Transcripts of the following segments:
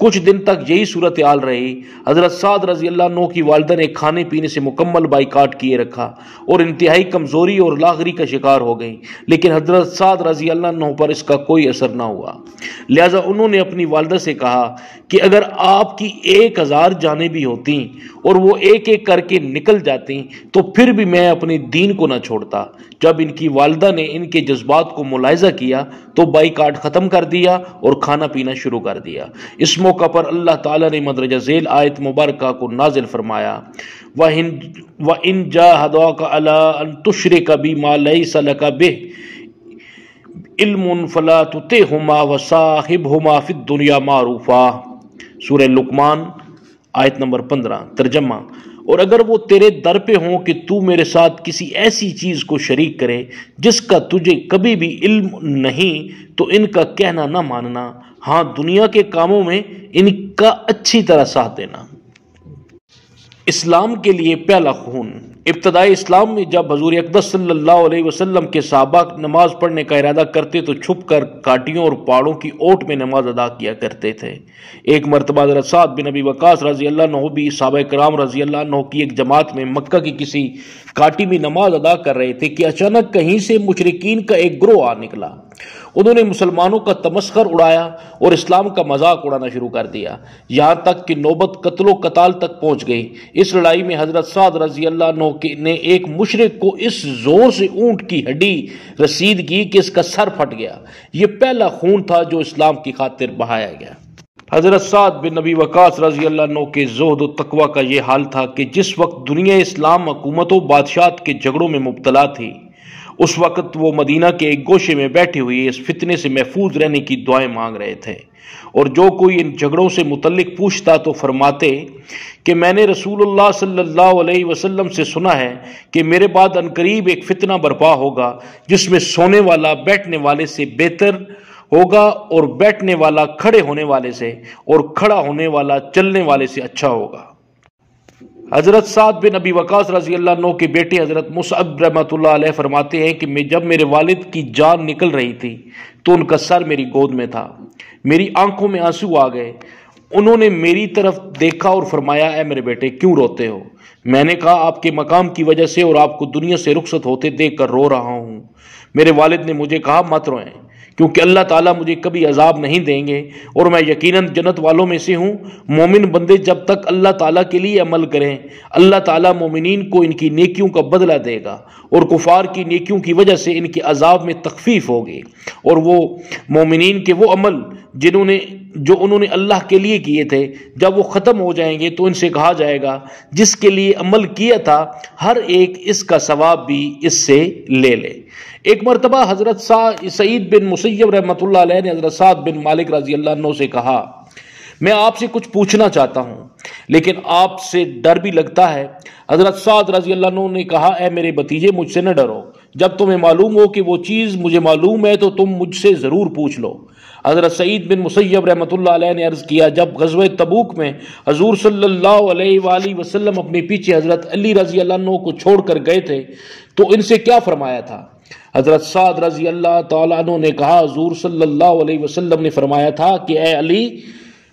کچھ دن تک یہی صورتحال رہی۔ حضرت سعد رضی اللہ عنہ کی والدہ نے کھانے پینے سے مکمل بائیکاٹ کیے رکھا اور انتہائی کمزوری اور لاغری کا شکار ہو گئی، لیکن حضرت سعد رضی اللہ عنہ پر اس کا کوئی اثر نہ ہوا۔ لہذا انہوں نے اپنی والدہ سے کہا کہ اگر آپ کی 1000 جانیں بھی ہوتی اور وہ ایک ایک کر کے نکل جاتی تو پھر بھی میں اپنے دین کو نہ چھوڑتا۔ جب ان کی والدہ نے ان کے جذبات کو ملاحظہ کیا تو بائیکاٹ ختم کر دیا اور کھانا پینا شروع کر دیا۔ اس موقع پر اللہ تعالیٰ نے مندرجہ ذیل آیت مبارکہ کو نازل فرمایا، وَإِن جَاهَدَاكَ عَلَىٰ أَن تُشْرِكَ بِي مَا لَيْسَ لَكَ بِهِ عِلْمٌ فَلَا تُطِعْهُمَا وَصَاحِبْهُمَا فِي الدُّنْيَا مَعْرُوفًا۔ سورہ لقمان آیت نمبر 15۔ ترجمہ: اور اگر وہ تیرے در پہ ہوں کہ تو میرے ساتھ کسی ایسی چیز کو شریک کرے جس کا تجھے کبھی بھی علم نہیں تو ان کا کہنا نہ ماننا، ہاں دنیا کے کاموں میں ان کا اچھی طرح ساتھ دینا۔ اسلام کے لیے پہلا خون۔ ابتدائی اسلام میں جب حضور اقدس صلی اللہ علیہ وسلم کے صحابہ نماز پڑھنے کا ارادہ کرتے تو چھپ کر کاٹیوں اور پہاڑوں کی اوٹ میں نماز ادا کیا کرتے تھے۔ ایک مرتبہ حضرت سعد بن ابی وقاص رضی اللہ عنہ بھی صحابہ کرام رضی اللہ عنہ کی ایک جماعت میں مکہ کی کسی کاٹی میں نماز ادا کر رہے تھے کہ اچانک کہیں سے مشرکین کا ایک گروہ آ نکلا۔ انہوں نے مسلمانوں کا تمسخر اڑایا اور اسلام کا مذاق اڑانا شروع کر دیا، یہاں تک کہ نوبت قتل و قتال تک پہنچ گئی۔ اس لڑائی میں حضرت سعد رضی اللہ عنہ نے ایک مشرک کو اس زور سے اونٹ کی ہڈی رسید کی کہ اس کا سر پھٹ گیا۔ یہ پہلا خون تھا جو اسلام کی خاطر بہایا گیا۔ حضرت سعد بن ابی وقاص رضی اللہ عنہ کے زہد و تقوی کا یہ حال تھا کہ جس وقت دنیا اسلام حکومت و بادشاہت کے جھگڑوں میں مبتلا تھی، اس وقت وہ مدینہ کے ایک گوشے میں بیٹھے ہوئے اس فتنے سے محفوظ رہنے کی دعائیں مانگ رہے تھے، اور جو کوئی ان جھگڑوں سے متعلق پوچھتا تو فرماتے کہ میں نے رسول اللہ صلی اللہ علیہ وسلم سے سنا ہے کہ میرے بعد عنقریب ایک فتنہ برپا ہوگا جس میں سونے والا بیٹھنے والے سے بہتر ہوگا اور بیٹھنے والا کھڑے ہونے والے سے اور کھڑا ہونے والا چلنے والے سے اچھا ہوگا۔ حضرت سعد بن ابی وقاص رضی اللہ عنہ کے بیٹے حضرت مصعب رحمۃ اللہ علیہ فرماتے ہیں کہ جب میرے والد کی جان نکل رہی تھی تو ان کا سر میری گود میں تھا، میری آنکھوں میں آنسو آ گئے۔ انہوں نے میری طرف دیکھا اور فرمایا، اے میرے بیٹے کیوں روتے ہو؟ میں نے کہا، آپ کے مقام کی وجہ سے اور آپ کو دنیا سے رخصت ہوتے دیکھ کر رو رہا ہوں۔ میرے والد نے مجھے کہا، مت روئیں، کیونکہ اللہ تعالیٰ مجھے کبھی عذاب نہیں دیں گے اور میں یقیناً جنت والوں میں سے ہوں۔ مومن بندے جب تک اللہ تعالیٰ کے لیے عمل کریں، اللہ تعالیٰ مومنین کو ان کی نیکیوں کا بدلہ دے گا اور کفار کی نیکیوں کی وجہ سے ان کے عذاب میں تخفیف ہوگی، اور وہ مومنین کے وہ عمل جو انہوں نے اللہ کے لیے کیے تھے جب وہ ختم ہو جائیں گے تو ان سے کہا جائے گا جس کے لیے عمل کیا تھا ہر ایک اس کا ثواب بھی اس سے لے لے۔ ایک مرتبہ حضرت سعید بن مسیب رحمۃ اللہ علیہ نے حضرت سعد بن مالک رضی اللہ عنہ سے کہا، میں آپ سے کچھ پوچھنا چاہتا ہوں لیکن آپ سے ڈر بھی لگتا ہے۔ حضرت سعد رضی اللہ عنہ نے کہا، اے میرے بھتیجے مجھ سے نہ ڈرو، جب تمہیں معلوم ہو کہ وہ چیز مجھے معلوم ہے تو تم مجھ سے ضرور پوچھ لو۔ حضرت سعید بن مسیب رحمۃ اللہ علیہ نے عرض کیا، جب غزوہ تبوک میں حضور صلی اللہ علیہ وآلہ وسلم اپنے پیچھے حضرت علی رضی اللہ عنہ کو چھوڑ کر گئے تھے تو ان سے کیا فرمایا تھا؟ حضرت سعد رضی اللہ تعالیٰ عنہ نے کہا، حضور صلی اللہ علیہ وسلم نے فرمایا تھا کہ اے علی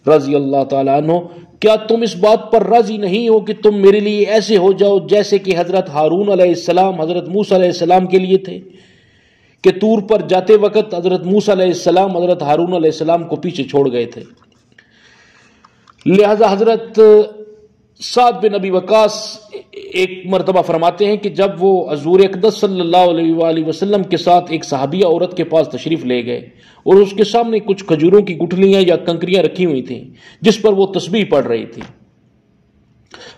رضی اللہ تعالیٰ عنہ، کیا تم اس بات پر راضی نہیں ہو کہ تم میرے لیے ایسے ہو جاؤ جیسے کہ حضرت ہارون علیہ السلام حضرت موسیٰ علیہ السلام کے لیے تھے، کہ طور پر جاتے وقت حضرت موسیٰ علیہ السلام حضرت ہارون علیہ السلام کو پیچھے چھوڑ گئے تھے۔ لہذا حضرت سعد بن ابی وقاص ایک مرتبہ فرماتے ہیں کہ جب وہ حضور اقدس صلی اللہ علیہ وآلہ وسلم کے ساتھ ایک صحابیہ عورت کے پاس تشریف لے گئے اور اس کے سامنے کچھ کھجوروں کی گٹھلیاں یا کنکریاں رکھی ہوئی تھیں جس پر وہ تسبیح پڑھ رہی تھی۔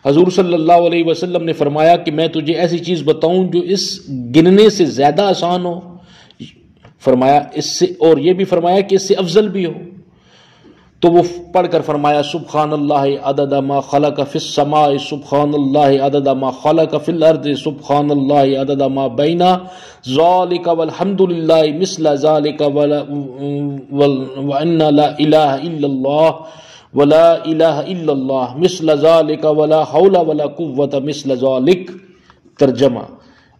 حضور صلی اللہ علیہ وسلم نے فرمایا کہ میں تجھے ایسی چیز بتاؤں جو اس گننے سے زیادہ آسان ہو؟ فرمایا اس سے، اور یہ بھی فرمایا کہ اس سے افضل بھی ہو؟ تو وہ پڑھ کر فرمایا، سبحان اللہ عدد ما خلق فی السماء، سبحان اللہ عدد ما خلق فی الارض، سبحان اللہ عدد ما بین ذالک والحمد للہ مثل ذالک وان لا الہ الا اللہ ولا الہ الا اللہ مثل ذالک ولا حول ولا قوت مثل ذالک۔ ترجمہ: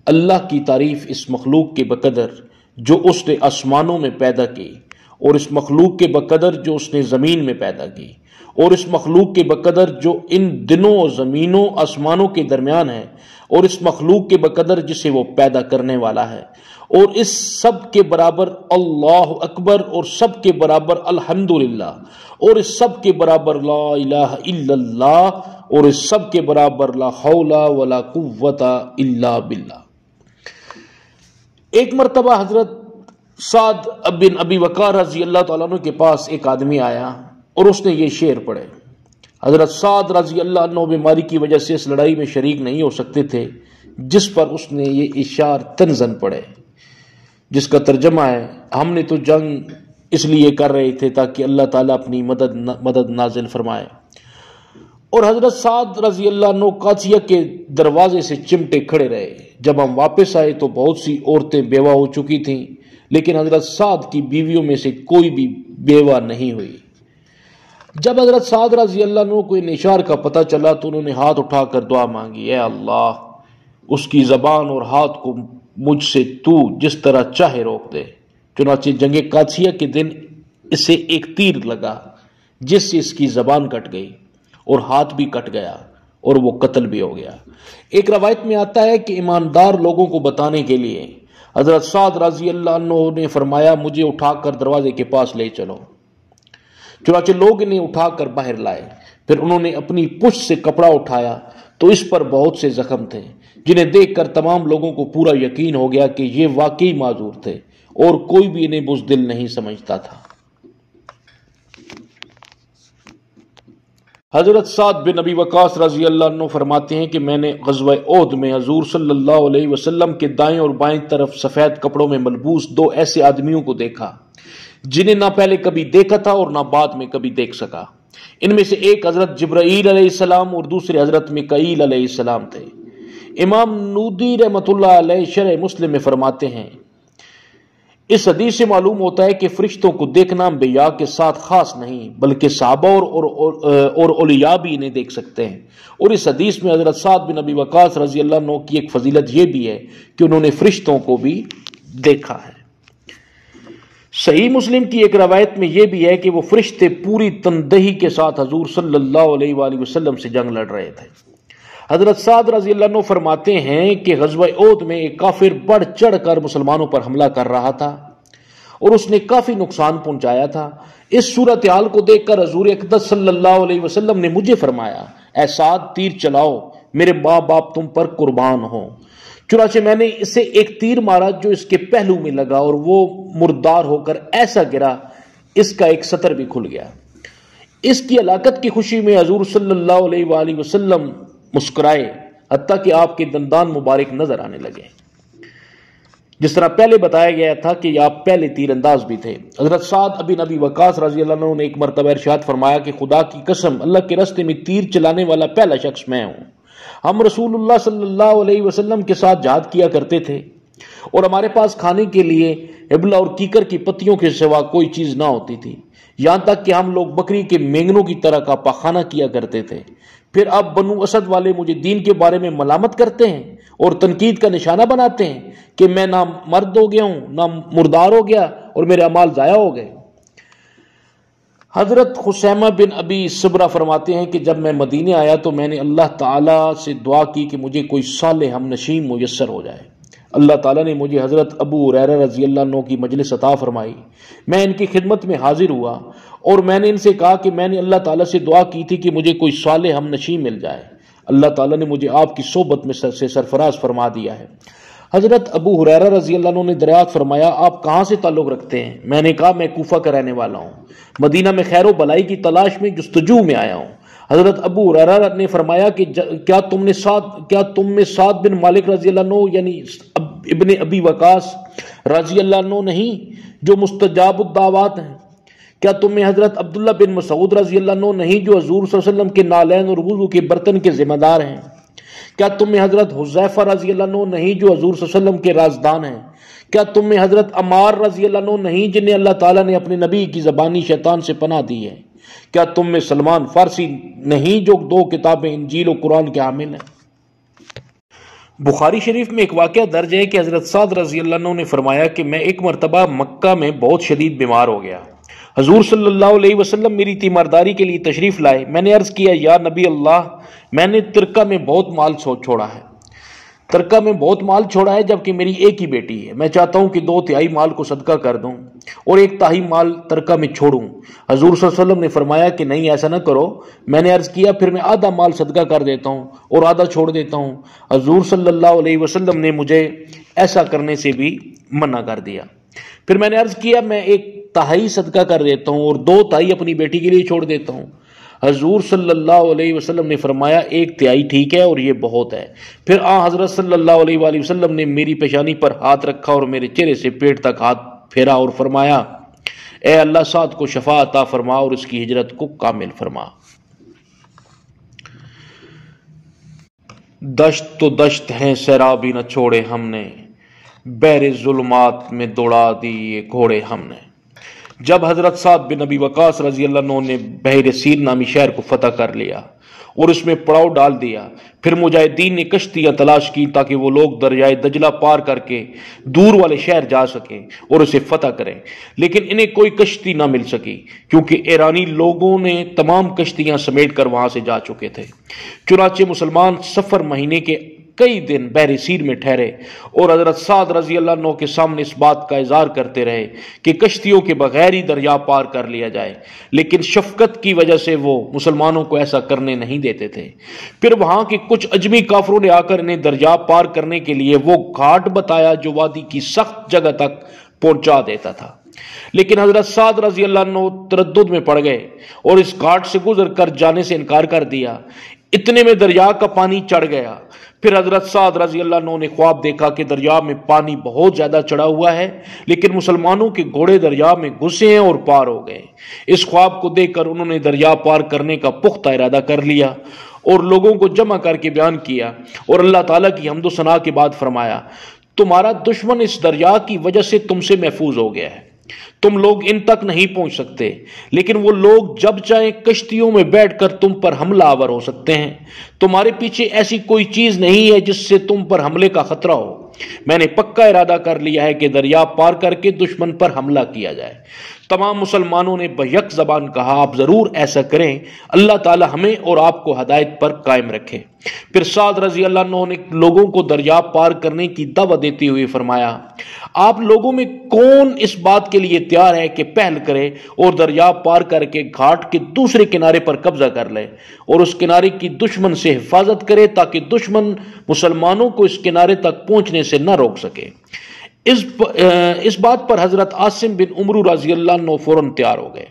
اللہ کی تعریف اس مخلوق کے بقدر جو اس نے آسمانوں میں پیدا کی اور اس مخلوق کے بقدر جو اس نے زمین میں پیدا کی، اور اس مخلوق کے بقدر جو ان دنوں زمینوں آسمانوں کے درمیان ہے، اور اس مخلوق کے بقدر جسے وہ پیدا کرنے والا ہے، اور اس سب کے برابر اللہ اکبر، اور سب کے برابر الحمدللہ، اور اس سب کے برابر لا الہ الا اللہ، اور اس سب کے برابر لا حول ولا قوت الا باللہ۔ ایک مرتبہ حضرت سعد بن ابی وقاص رضی اللہ تعالیٰ عنہ کے پاس ایک آدمی آیا اور اس نے یہ شعر پڑھے۔ حضرت سعد رضی اللہ عنہ بیماری کی وجہ سے اس لڑائی میں شریک نہیں ہو سکتے تھے، جس پر اس نے یہ اشعار طنزاً پڑھے، جس کا ترجمہ ہے: ہم نے تو جنگ اس لیے کر رہے تھے تاکہ اللہ تعالیٰ اپنی مدد نازل فرمائے۔ اور حضرت سعد رضی اللہ عنہ قادسیہ کے دروازے سے چمٹے کھڑے رہے۔ جب ہم واپس آئے تو بہت سی عورتیں بیوہ ہو چکی تھیں، لیکن حضرت سعد کی بیویوں میں سے کوئی بھی بیوہ نہیں ہوئی۔ جب حضرت سعد رضی اللہ عنہ کو ان اشعار کا پتہ چلا تو انہوں نے ہاتھ اٹھا کر دعا مانگی: اے اللہ، اس کی زبان اور ہاتھ کو مجھ سے تو جس طرح چاہے روک دے۔ چنانچہ جنگ قادسیہ کے دن اسے ایک تیر لگا جس سے اس کی زبان کٹ گئی اور ہاتھ بھی کٹ گیا اور وہ قتل بھی ہو گیا۔ ایک روایت میں آتا ہے کہ ایماندار لوگوں کو بتانے کے لیے حضرت سعد رضی اللہ عنہ نے فرمایا: مجھے اٹھا کر دروازے کے پاس لے چلو۔ چنانچہ لوگ انہیں اٹھا کر باہر لائے۔ پھر انہوں نے اپنی پشت سے کپڑا اٹھایا تو اس پر بہت سے زخم تھے، جنہیں دیکھ کر تمام لوگوں کو پورا یقین ہو گیا کہ یہ واقعی معذور تھے اور کوئی بھی انہیں بزدل نہیں سمجھتا تھا۔ حضرت سعد بن ابی وقاص رضی اللہ عنہ فرماتے ہیں کہ میں نے غزوہ احد میں حضور صلی اللہ علیہ وسلم کے دائیں اور بائیں طرف سفید کپڑوں میں ملبوس دو ایسے آدمیوں کو دیکھا جنہیں نہ پہلے کبھی دیکھا تھا اور نہ بعد میں کبھی دیکھ سکا۔ ان میں سے ایک حضرت جبرائیل علیہ السلام اور دوسرے حضرت میکائیل علیہ السلام تھے۔ امام نودی رحمۃ اللہ علیہ شرح مسلم میں فرماتے ہیں: اس حدیث سے معلوم ہوتا ہے کہ فرشتوں کو دیکھنا انبیاء کے ساتھ خاص نہیں بلکہ صحابہ اور اولیاء بھی انہیں دیکھ سکتے ہیں۔ اور اس حدیث میں حضرت سعد بن ابی وقاص رضی اللہ عنہ کی ایک فضیلت یہ بھی ہے کہ انہوں نے فرشتوں کو بھی دیکھا ہے۔ صحیح مسلم کی ایک روایت میں یہ بھی ہے کہ وہ فرشتے پوری تندہی کے ساتھ حضور صلی اللہ علیہ وآلہ وسلم سے جنگ لڑ رہے تھے۔ حضرت سعد رضی اللہ عنہ فرماتے ہیں کہ غزوہ احد میں ایک کافر بڑھ چڑھ کر مسلمانوں پر حملہ کر رہا تھا اور اس نے کافی نقصان پہنچایا تھا۔ اس صورتحال کو دیکھ کر حضور اقدس صلی اللہ علیہ وسلم نے مجھے فرمایا: اے سعد، تیر چلاؤ، میرے ماں باپ تم پر قربان ہوں۔ چنانچہ میں نے اسے ایک تیر مارا جو اس کے پہلو میں لگا اور وہ مردار ہو کر ایسا گرا اس کا ایک سطر بھی کھل گیا۔ اس کی ہلاکت کی خوشی میں حضور صلی اللہ علیہ وآلہ وسلم مسکرائے، حتیٰ کہ آپ کے دندان مبارک نظر آنے لگے۔ جس طرح پہلے بتایا گیا تھا کہ آپ پہلے تیر انداز بھی تھے۔ حضرت سعد بن ابی وقاص رضی اللہ عنہ نے ایک مرتبہ ارشاد فرمایا کہ خدا کی قسم، اللہ کے راستے میں تیر چلانے والا پہلا شخص میں ہوں۔ ہم رسول اللہ صلی اللہ علیہ وسلم کے ساتھ جہاد کیا کرتے تھے اور ہمارے پاس کھانے کے لیے حبلہ اور کیکر کی پتیوں کے سوا کوئی چیز نہ ہوتی تھی، یہاں تک کہ ہم لوگ بکری کے مینگنوں کی طرح کا پاخانہ کیا کرتے تھے۔ پھر اب بنو اسد والے مجھے دین کے بارے میں ملامت کرتے ہیں اور تنقید کا نشانہ بناتے ہیں کہ میں نہ مرد ہو گیا ہوں نہ مردار ہو گیا اور میرے اعمال ضائع ہو گئے۔ حضرت خسیمہ بن ابی صبرہ فرماتے ہیں کہ جب میں مدینے آیا تو میں نے اللہ تعالیٰ سے دعا کی کہ مجھے کوئی صالح ہم نشین میسر ہو جائے۔ اللہ تعالیٰ نے مجھے حضرت ابو ہریرہ رضی اللہ عنہ کی مجلس عطا فرمائی۔ میں ان کی خدمت میں حاضر ہوا اور میں نے ان سے کہا کہ میں نے اللہ تعالیٰ سے دعا کی تھی کہ مجھے کوئی صالح ہم نشین مل جائے۔ اللہ تعالیٰ نے مجھے آپ کی صحبت میں سے سرفراز فرما دیا ہے۔ حضرت ابو ہریرہ رضی اللہ عنہ نے دریافت فرمایا: آپ کہاں سے تعلق رکھتے ہیں؟ میں نے کہا: میں کوفہ کا رہنے والا ہوں، مدینہ میں خیر و بلائی کی تلاش میں جستجو میں آیا ہوں۔ حضرت ابو ہریرہ نے فرمایا کہ کیا تم میں سعد بن مالک رضی اللہ عنہ یعنی ابن ابی وقاص رضی اللہ عنہ نہیں جو مستجاب الدعوات ہیں؟ کیا تم میں حضرت عبداللہ بن مسعود رضی اللہ عنہ نہیں جو حضور صلی اللہ علیہ وسلم کے نالین اور وضو کے برتن کے ذمہ دار ہیں؟ کیا تم میں حضرت حذیفہ رضی اللہ عنہ نہیں جو حضور صلی اللہ علیہ وسلم کے رازدان ہیں؟ کیا تم میں حضرت عمار رضی اللہ عنہ نہیں جنہیں اللہ تعالیٰ نے اپنے نبی کی زبانی شیطان سے پناہ دی ہے؟ کیا تم میں سلمان فارسی نہیں جو 2 کتابیں انجیل و قرآن کے حامل ہیں؟ بخاری شریف میں ایک واقعہ درج ہے کہ حضرت سعد رضی اللہ عنہ نے فرمایا کہ میں ایک مرتبہ مکہ میں بہت شدید بیمار ہو گیا حضور صلی اللہ علیہ وسلم میری تیمارداری کے لیے تشریف لائے۔ میں نے عرض کیا یا نبی اللہ، میں نے ترکہ میں بہت مال چھوڑا ہے، ترکہ میں بہت مال چھوڑا ہے، جبکہ میری ایک ہی بیٹی ہے۔ میں چاہتا ہوں کہ 2/3 مال کو صدقہ کر دوں اور 1/3 مال ترکہ میں چھوڑوں۔ حضور صلی اللہ علیہ وسلم نے فرمایا کہ نہیں، ایسا نہ کرو۔ میں نے عرض کیا پھر میں آدھا مال صدقہ کر دیتا ہوں اور آدھا چھوڑ دیتا ہوں۔ حضور صلی اللہ علیہ وسلم نے مجھے ایسا کرنے سے بھی منع کر دیا۔ پھر میں نے عرض کیا میں 1/3 صدقہ کر دیتا ہوں اور 2/3 اپنی بیٹی کے لیے چھوڑ دیتا ہوں۔ حضور صلی اللہ علیہ وسلم نے فرمایا 1/3 ٹھیک ہے اور یہ بہت ہے۔ پھر حضرت صلی اللہ علیہ وآلہ وسلم نے میری پیشانی پر ہاتھ رکھا اور میرے چہرے سے پیٹ تک ہاتھ پھیرا اور فرمایا اے اللہ سعد کو شفا عطا فرما اور اس کی ہجرت کو کامل فرما۔ دشت تو دشت ہیں سیرابی نہ چھوڑے ہم نے، بیر ظلمات میں دوڑا دی یہ گھوڑے ہم نے۔ جب حضرت سعد بن ابی وقاص رضی اللہ عنہ نے بحر سیر نامی شہر کو فتح کر لیا اور اس میں پڑاؤ ڈال دیا، پھر مجاہدین نے کشتیاں تلاش کی تاکہ وہ لوگ دریائے دجلہ پار کر کے دور والے شہر جا سکیں اور اسے فتح کریں، لیکن انہیں کوئی کشتی نہ مل سکی کیونکہ ایرانی لوگوں نے تمام کشتیاں سمیٹ کر وہاں سے جا چکے تھے۔ چنانچہ مسلمان سفر مہینے کے کئی دن بحر سیر میں ٹھہرے اور حضرت سعد رضی اللہ عنہ کے سامنے اس بات کا اظہار کرتے رہے کہ کشتیوں کے بغیر ہی دریا پار کر لیا جائے، لیکن شفقت کی وجہ سے وہ مسلمانوں کو ایسا کرنے نہیں دیتے تھے۔ پھر وہاں کے کچھ اجمی کافروں نے آ کر انہیں دریا پار کرنے کے لیے وہ گھاٹ بتایا جو وادی کی سخت جگہ تک پہنچا دیتا تھا، لیکن حضرت سعد رضی اللہ عنہ تردد میں پڑ گئے اور اس گھاٹ سے گزر کر جانے سے انکار کر دیا۔ اتنے میں دریا کا پانی چڑھ گیا۔ پھر حضرت سعد رضی اللہ عنہ نے خواب دیکھا کہ دریا میں پانی بہت زیادہ چڑھا ہوا ہے، لیکن مسلمانوں کے گھوڑے دریا میں گھسے ہیں اور پار ہو گئے۔ اس خواب کو دیکھ کر انہوں نے دریا پار کرنے کا پختہ ارادہ کر لیا اور لوگوں کو جمع کر کے بیان کیا اور اللہ تعالیٰ کی حمد و ثنا کے بعد فرمایا تمہارا دشمن اس دریا کی وجہ سے تم سے محفوظ ہو گیا ہے، تم لوگ ان تک نہیں پہنچ سکتے، لیکن وہ لوگ جب چاہیں کشتیوں میں بیٹھ کر تم پر حملہ آور ہو سکتے ہیں۔ تمہارے پیچھے ایسی کوئی چیز نہیں ہے جس سے تم پر حملے کا خطرہ ہو۔ میں نے پکا ارادہ کر لیا ہے کہ دریا پار کر کے دشمن پر حملہ کیا جائے۔ تمام مسلمانوں نے بیک زبان کہا آپ ضرور ایسا کریں، اللہ تعالی ہمیں اور آپ کو ہدایت پر قائم رکھے۔ پھر سعد رضی اللہ عنہ نے لوگوں کو دریا پار کرنے کی دعوت دیتے ہوئے فرمایا آپ لوگوں میں کون اس بات کے لیے تیار ہے کہ پہل کرے اور دریا پار کر کے گھاٹ کے دوسرے کنارے پر قبضہ کر لے اور اس کنارے کی دشمن سے حفاظت کرے تاکہ دشمن مسلمانوں کو اس کنارے تک پہنچنے سے نہ روک سکے۔ اس بات پر حضرت عاصم بن عمرو رضی اللہ عنہ فوراً تیار ہو گئے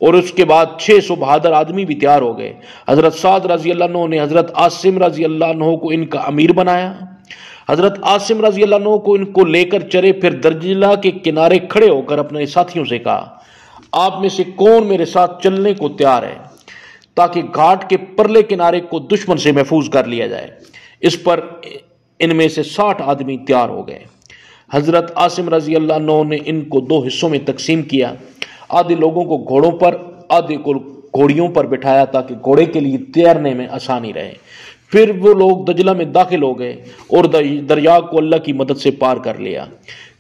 اور اس کے بعد 600 بہادر آدمی بھی تیار ہو گئے۔ حضرت سعد رضی اللہ عنہ نے حضرت عاصم رضی اللہ عنہ کو ان کا امیر بنایا۔ حضرت عاصم رضی اللہ عنہ کو ان کو لے کر چلے، پھر دجلہ کے کنارے کھڑے ہو کر اپنے ساتھیوں سے کہا آپ میں سے کون میرے ساتھ چلنے کو تیار ہے تاکہ گھاٹ کے پرلے کنارے کو دشمن سے محفوظ کر لیا جائے۔ اس پر ان میں سے 60 آدمی تیار ہو گئے۔ حضرت عاصم رضی اللہ عنہ نے ان کو 2 حصوں میں تقسیم کیا، آدھے لوگوں کو گھوڑوں پر آدھے کو گھوڑیوں پر بٹھایا تاکہ گھوڑے کے لیے تیرنے میں آسانی رہے۔ پھر وہ لوگ دجلہ میں داخل ہو گئے اور دریا کو اللہ کی مدد سے پار کر لیا۔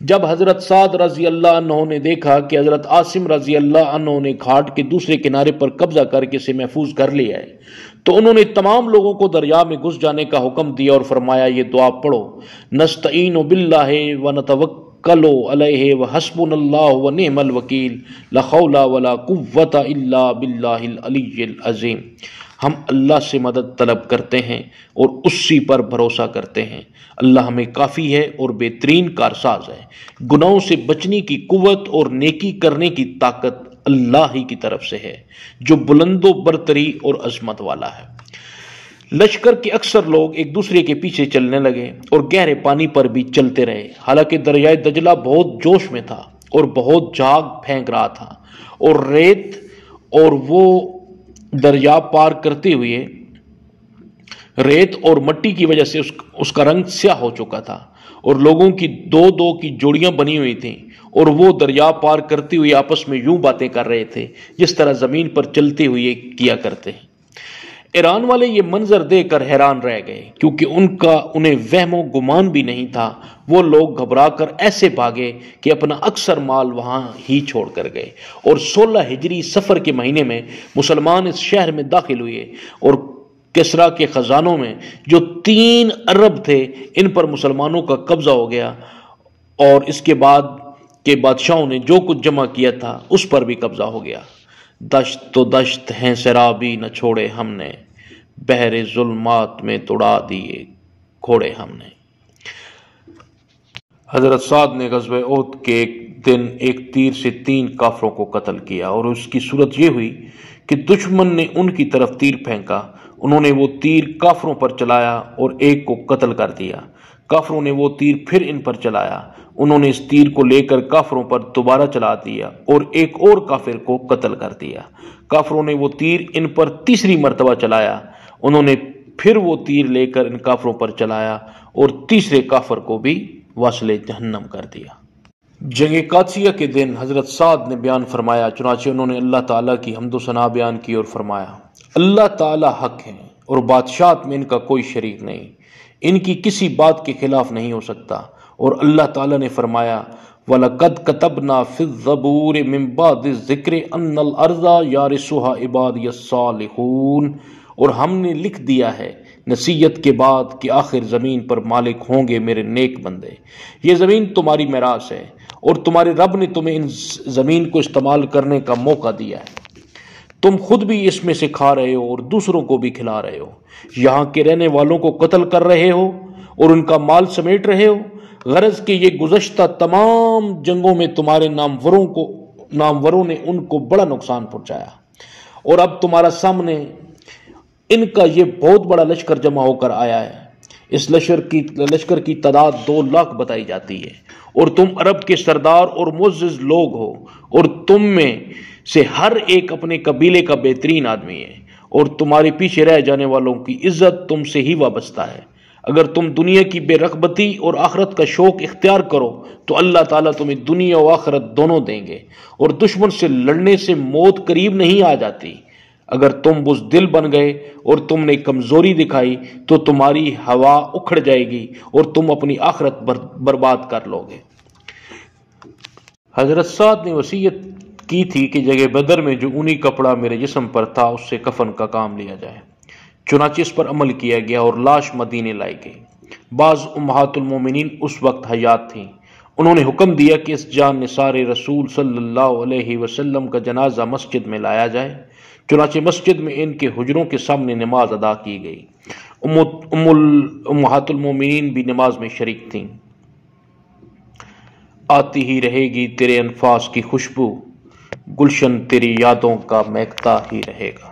جب حضرت سعد رضی اللہ عنہ نے دیکھا کہ حضرت عاصم رضی اللہ عنہ نے گھاٹ کے دوسرے کنارے پر قبضہ کر کے اسے محفوظ کر لیا ہے تو انہوں نے تمام لوگوں کو دریا میں گھس جانے کا حکم دیا اور فرمایا یہ دعا پڑھو نستعین باللہ ونتوکل علیہ وحسبنا اللہ ونعم الوکیل لا حول ولا قوۃ الا باللہ العلی العظیم۔ ہم اللہ سے مدد طلب کرتے ہیں اور اسی پر بھروسہ کرتے ہیں، اللہ ہمیں کافی ہے اور بہترین کارساز ہے۔ گناہوں سے بچنے کی قوت اور نیکی کرنے کی طاقت اللہ ہی کی طرف سے ہے جو بلند و برتری اور عظمت والا ہے۔ لشکر کے اکثر لوگ ایک دوسرے کے پیچھے چلنے لگے اور گہرے پانی پر بھی چلتے رہے، حالانکہ دریائے دجلہ بہت جوش میں تھا اور بہت جھاگ پھینک رہا تھا اور ریت اور وہ دریا پار کرتے ہوئے ریت اور مٹی کی وجہ سے اس کا رنگ سیاہ ہو چکا تھا اور لوگوں کی 2-2 کی جوڑیاں بنی ہوئی تھیں اور وہ دریا پار کرتے ہوئے آپس میں یوں باتیں کر رہے تھے جس طرح زمین پر چلتے ہوئے کیا کرتے ہیں۔ ایران والے یہ منظر دیکھ کر حیران رہ گئے، کیونکہ انہیں وہم و گمان بھی نہیں تھا۔ وہ لوگ گھبرا کر ایسے بھاگے کہ اپنا اکثر مال وہاں ہی چھوڑ کر گئے، اور 16 ہجری صفر کے مہینے میں مسلمان اس شہر میں داخل ہوئے، اور کسریٰ کے خزانوں میں جو 3 ارب تھے ان پر مسلمانوں کا قبضہ ہو گیا، اور اس کے بعد کے بادشاہوں نے جو کچھ جمع کیا تھا اس پر بھی قبضہ ہو گیا۔ دشت تو دشت ہیں سیرابی نہ چھوڑے ہم نے، بحر ظلمات میں توڑا دیے گھوڑے ہم نے۔ حضرت سعد نے غزوہ احد کے ایک دن ایک تیر سے 3 کافروں کو قتل کیا، اور اس کی صورت یہ ہوئی کہ دشمن نے ان کی طرف تیر پھینکا، انہوں نے وہ تیر کافروں پر چلایا اور ایک کو قتل کر دیا۔ کافروں نے وہ تیر پھر ان پر چلایا، انہوں نے اس تیر کو لے کر کافروں پر دوبارہ چلا دیا اور ایک اور کافر کو قتل کر دیا۔ کافروں نے وہ تیر ان پر تیسری مرتبہ چلایا، انہوں نے پھر وہ تیر لے کر ان کافروں پر چلایا اور تیسرے کافر کو بھی واصل جہنم کر دیا۔ جنگ قادسیہ کے دن حضرت سعد نے بیان فرمایا، چنانچہ انہوں نے اللہ تعالیٰ کی حمد و ثنا بیان کی اور فرمایا، اللہ تعالیٰ حق ہے اور بادشاہت میں ان کا کوئی شریک نہیں، ان کی کسی بات کے خلاف نہیں ہو سکتا۔ اور اللہ تعالیٰ نے فرمایا، وَلَقَدْ كَتَبْنَا فِي الزَّبُورِ مِن بَعْدِ الذِّكْرِ أَنَّ الْأَرْضَ يَرِثُهَا عِبَادِيَ الصَّالِحُونَ، اور ہم نے لکھ دیا ہے نصیحت کے بعد کہ آخر زمین پر مالک ہوں گے میرے نیک بندے۔ یہ زمین تمہاری میراث ہے، اور تمہارے رب نے تمہیں ان زمین کو استعمال کرنے کا موقع دیا ہے، تم خود بھی اس میں سے کھا رہے ہو اور دوسروں کو بھی کھلا رہے ہو، یہاں کے رہنے والوں کو قتل کر رہے ہو اور ان کا مال سمیٹ رہے ہو، غرض کہ یہ گزشتہ تمام جنگوں میں تمہارے ناموروں نے ان کو بڑا نقصان پہنچایا، اور اب تمہارا سامنے ان کا یہ بہت بڑا لشکر جمع ہو کر آیا ہے۔ اس لشکر کی تعداد 2 لاکھ بتائی جاتی ہے، اور تم عرب کے سردار اور معزز لوگ ہو، اور تم میں سے ہر ایک اپنے قبیلے کا بہترین آدمی ہے، اور تمہارے پیچھے رہ جانے والوں کی عزت تم سے ہی وابستہ ہے۔ اگر تم دنیا کی بے رغبتی اور آخرت کا شوق اختیار کرو تو اللہ تعالیٰ تمہیں دنیا و آخرت دونوں دیں گے، اور دشمن سے لڑنے سے موت قریب نہیں آ جاتی۔ اگر تم بزدل بن گئے اور تم نے کمزوری دکھائی تو تمہاری ہوا اکھڑ جائے گی اور تم اپنی آخرت برباد کر لو گے۔ حضرت سعد نے وصیت کی تھی کہ جگہ بدر میں جو اونی کپڑا میرے جسم پر تھا اس سے کفن کا کام لیا جائے، چنانچہ اس پر عمل کیا گیا اور لاش مدینے لائی گئی۔ بعض امہات المومنین اس وقت حیات تھیں، انہوں نے حکم دیا کہ اس جان نثار رسول صلی اللہ علیہ وسلم کا جنازہ مسجد میں لایا جائے، چنانچہ مسجد میں ان کے حجروں کے سامنے نماز ادا کی گئی۔ امہات المومنین بھی نماز میں شریک تھیں۔ آتی ہی رہے گی تیرے انفاس کی خوشبو، گلشن تیری یادوں کا مہکتا ہی رہے گا۔